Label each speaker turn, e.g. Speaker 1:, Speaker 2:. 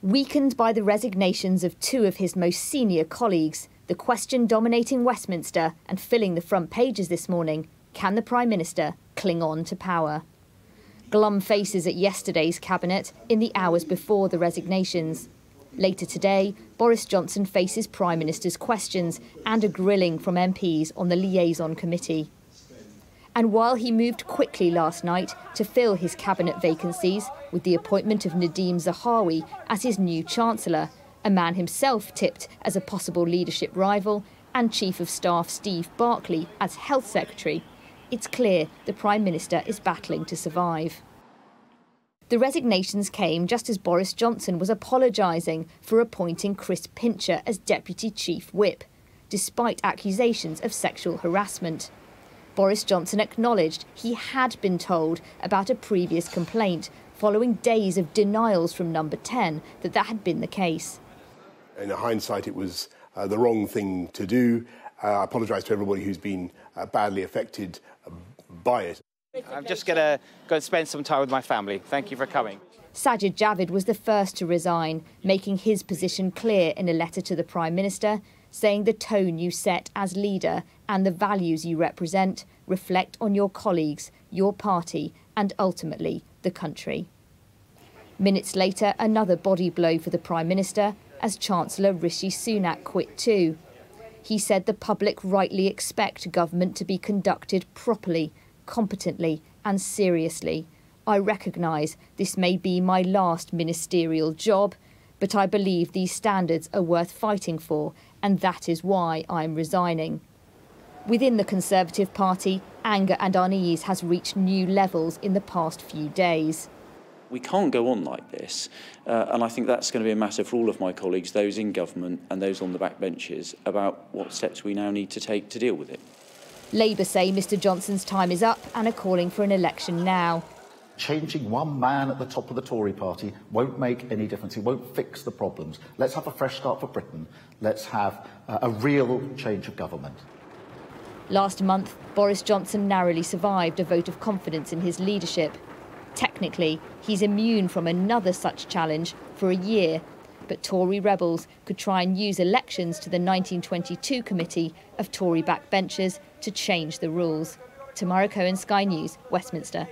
Speaker 1: Weakened by the resignations of two of his most senior colleagues, the question dominating Westminster and filling the front pages this morning: can the Prime Minister cling on to power? Glum faces at yesterday's cabinet in the hours before the resignations. Later today, Boris Johnson faces Prime Minister's questions and a grilling from MPs on the liaison committee. And while he moved quickly last night to fill his cabinet vacancies with the appointment of Nadhim Zahawi as his new Chancellor, a man himself tipped as a possible leadership rival, and Chief of Staff Steve Barclay as Health Secretary, it's clear the Prime Minister is battling to survive. The resignations came just as Boris Johnson was apologising for appointing Chris Pincher as Deputy Chief Whip, despite accusations of sexual harassment. Boris Johnson acknowledged he had been told about a previous complaint following days of denials from Number 10 that had been the case.
Speaker 2: In hindsight, it was the wrong thing to do. I apologise to everybody who's been badly affected by it.
Speaker 3: I'm just going to go and spend some time with my family. Thank you for coming.
Speaker 1: Sajid Javid was the first to resign, making his position clear in a letter to the Prime Minister, saying the tone you set as leader and the values you represent reflect on your colleagues, your party and ultimately the country. Minutes later, another body blow for the Prime Minister as Chancellor Rishi Sunak quit too. He said the public rightly expect government to be conducted properly, competently and seriously. I recognise this may be my last ministerial job, but I believe these standards are worth fighting for, and that is why I'm resigning. Within the Conservative Party, anger and unease has reached new levels in the past few days.
Speaker 4: We can't go on like this, and I think that's going to be a matter for all of my colleagues, those in government and those on the backbenches, about what steps we now need to take to deal with it.
Speaker 1: Labour say Mr Johnson's time is up and are calling for an election now.
Speaker 5: Changing one man at the top of the Tory party won't make any difference. It won't fix the problems. Let's have a fresh start for Britain. Let's have a real change of government.
Speaker 1: Last month, Boris Johnson narrowly survived a vote of confidence in his leadership. Technically, he's immune from another such challenge for a year, but Tory rebels could try and use elections to the 1922 committee of Tory backbenchers to change the rules. Tamara Cohen, Sky News, Westminster.